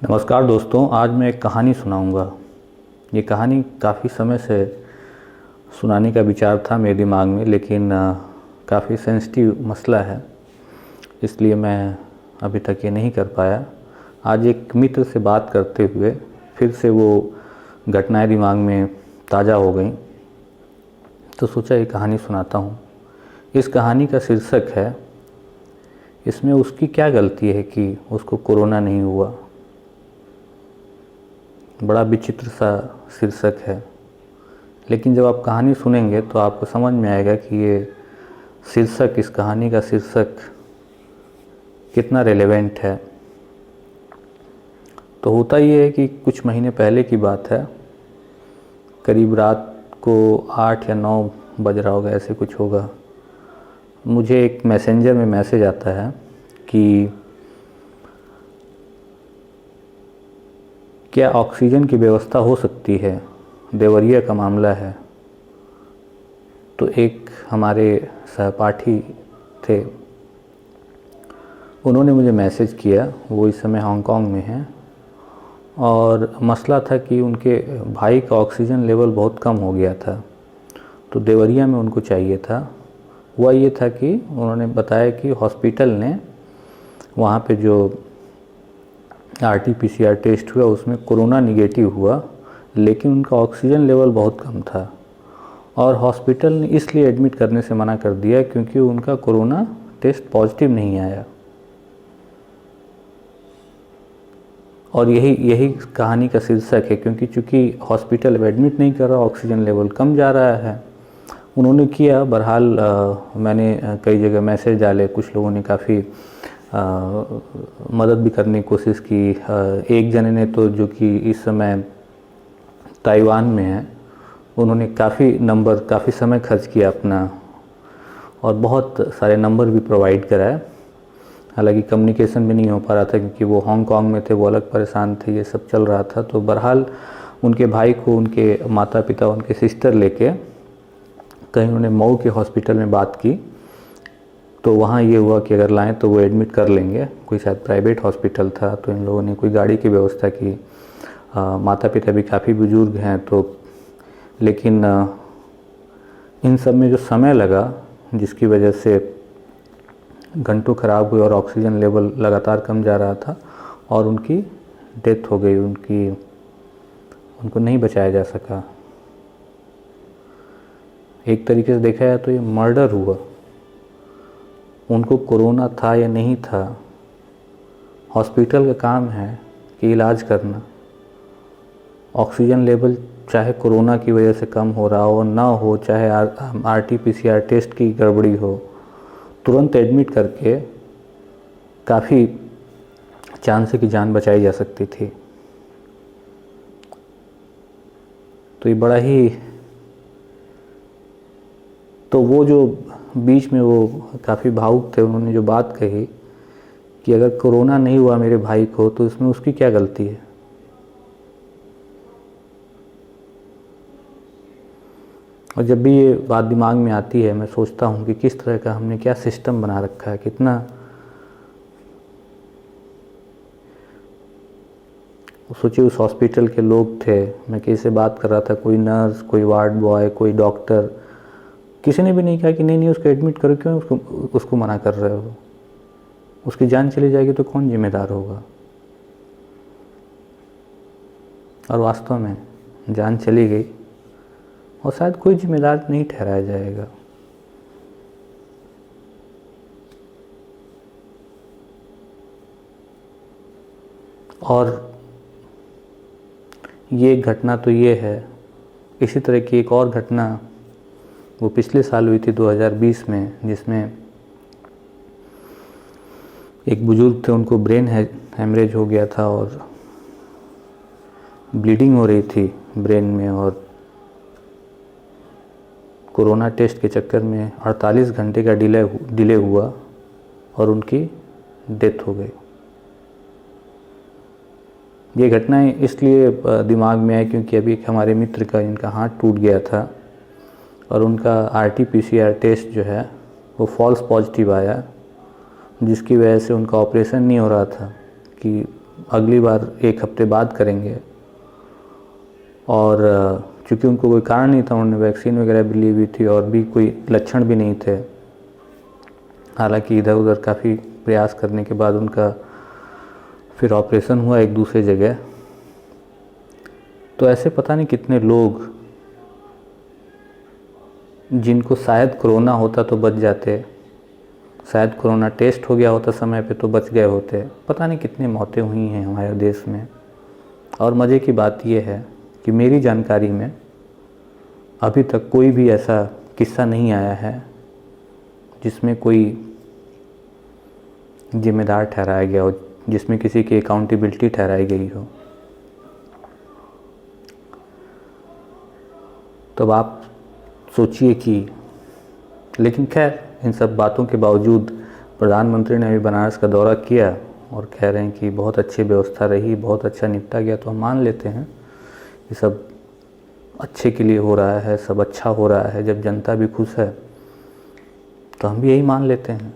नमस्कार दोस्तों, आज मैं एक कहानी सुनाऊंगा। ये कहानी काफ़ी समय से सुनाने का विचार था मेरे दिमाग में, लेकिन काफ़ी सेंसिटिव मसला है, इसलिए मैं अभी तक ये नहीं कर पाया। आज एक मित्र से बात करते हुए फिर से वो घटनाएं दिमाग में ताज़ा हो गई, तो सोचा ये कहानी सुनाता हूँ। इस कहानी का शीर्षक है, इसमें उसकी क्या गलती है कि उसको कोरोना नहीं हुआ। बड़ा विचित्र सा शीर्षक है, लेकिन जब आप कहानी सुनेंगे तो आपको समझ में आएगा कि ये शीर्षक, इस कहानी का शीर्षक कितना रेलेवेंट है। तो होता ये है कि कुछ महीने पहले की बात है, करीब रात को 8 या 9 बज रहा होगा, ऐसे कुछ होगा। मुझे एक मैसेंजर में मैसेज आता है कि क्या ऑक्सीजन की व्यवस्था हो सकती है, देवरिया का मामला है। तो एक हमारे सहपाठी थे, उन्होंने मुझे मैसेज किया। वो इस समय हांगकांग में हैं और मसला था कि उनके भाई का ऑक्सीजन लेवल बहुत कम हो गया था, तो देवरिया में उनको चाहिए था। हुआ ये था कि उन्होंने बताया कि हॉस्पिटल ने वहाँ पे जो RT-PCR टेस्ट हुआ उसमें कोरोना निगेटिव हुआ, लेकिन उनका ऑक्सीजन लेवल बहुत कम था और हॉस्पिटल ने इसलिए एडमिट करने से मना कर दिया क्योंकि उनका कोरोना टेस्ट पॉजिटिव नहीं आया। और यही कहानी का शीर्षक है, क्योंकि चूँकि हॉस्पिटल एडमिट नहीं कर रहा, ऑक्सीजन लेवल कम जा रहा है। उन्होंने किया, बहरहाल मैंने कई जगह मैसेज डाले, कुछ लोगों ने काफ़ी मदद भी करने की कोशिश की। एक जने ने तो, जो कि इस समय ताइवान में है, उन्होंने काफ़ी समय खर्च किया अपना और बहुत सारे नंबर भी प्रोवाइड कराए। हालांकि कम्युनिकेशन भी नहीं हो पा रहा था क्योंकि वो हांगकांग में थे, वो अलग परेशान थे, ये सब चल रहा था। तो बहरहाल उनके भाई को उनके माता पिता, उनके सिस्टर लेके कहीं उन्होंने मऊ के हॉस्पिटल में बात की, तो वहाँ ये हुआ कि अगर लाएं तो वो एडमिट कर लेंगे। कोई शायद प्राइवेट हॉस्पिटल था, तो इन लोगों ने कोई गाड़ी की व्यवस्था की। माता पिता भी काफ़ी बुजुर्ग हैं, तो लेकिन इन सब में जो समय लगा, जिसकी वजह से घंटों ख़राब हुए और ऑक्सीजन लेवल लगातार कम जा रहा था और उनकी डेथ हो गई। उनको नहीं बचाया जा सका। एक तरीके से देखा जाए तो ये मर्डर हुआ। उनको कोरोना था या नहीं था, हॉस्पिटल का काम है कि इलाज करना। ऑक्सीजन लेवल चाहे कोरोना की वजह से कम हो रहा हो, ना हो, चाहे RT-PCR टेस्ट की गड़बड़ी हो, तुरंत एडमिट करके काफ़ी चांस है कि जान बचाई जा सकती थी। तो ये बड़ा ही, तो वो जो बीच में वो काफ़ी भावुक थे, उन्होंने जो बात कही कि अगर कोरोना नहीं हुआ मेरे भाई को तो इसमें उसकी क्या गलती है। और जब भी ये बात दिमाग में आती है, मैं सोचता हूँ कि किस तरह का हमने क्या सिस्टम बना रखा है, कितना। सोचिए उस हॉस्पिटल के लोग थे, मैं किसी से बात कर रहा था, कोई नर्स, कोई वार्ड बॉय, कोई डॉक्टर, किसी ने भी नहीं कहा कि नहीं उसको एडमिट करो। क्यों उसको मना कर रहे हो? उसकी जान चली जाएगी तो कौन जिम्मेदार होगा? और वास्तव में जान चली गई और शायद कोई जिम्मेदार नहीं ठहराया जाएगा। और ये घटना तो ये है, इसी तरह की एक और घटना वो पिछले साल हुई थी 2020 में, जिसमें एक बुजुर्ग थे, उनको ब्रेन हेमरेज हो गया था और ब्लीडिंग हो रही थी ब्रेन में, और कोरोना टेस्ट के चक्कर में 48 घंटे का डिले हुआ और उनकी डेथ हो गई। ये घटनाएं इसलिए दिमाग में आई क्योंकि अभी हमारे मित्र का, इनका हाथ टूट गया था और उनका RT-PCR टेस्ट जो है वो फॉल्स पॉजिटिव आया, जिसकी वजह से उनका ऑपरेशन नहीं हो रहा था कि अगली बार 1 हफ्ते बाद करेंगे। और चूँकि उनको कोई कारण नहीं था, उन्होंने वैक्सीन वगैरह भी ली हुई थी और भी कोई लक्षण भी नहीं थे, हालांकि इधर उधर काफ़ी प्रयास करने के बाद उनका फिर ऑपरेशन हुआ एक दूसरे जगह। तो ऐसे पता नहीं कितने लोग जिनको शायद कोरोना होता तो बच जाते, शायद कोरोना टेस्ट हो गया होता समय पे तो बच गए होते। पता नहीं कितनी मौतें हुई हैं हमारे देश में। और मज़े की बात यह है कि मेरी जानकारी में अभी तक कोई भी ऐसा किस्सा नहीं आया है जिसमें कोई जिम्मेदार ठहराया गया हो, जिसमें किसी की अकाउंटेबिलिटी ठहराई गई हो। तो आप सोचिए कि, लेकिन खैर इन सब बातों के बावजूद प्रधानमंत्री ने अभी बनारस का दौरा किया और कह रहे हैं कि बहुत अच्छी व्यवस्था रही, बहुत अच्छा निपटा गया। तो हम मान लेते हैं कि सब अच्छे के लिए हो रहा है, सब अच्छा हो रहा है। जब जनता भी खुश है तो हम भी यही मान लेते हैं।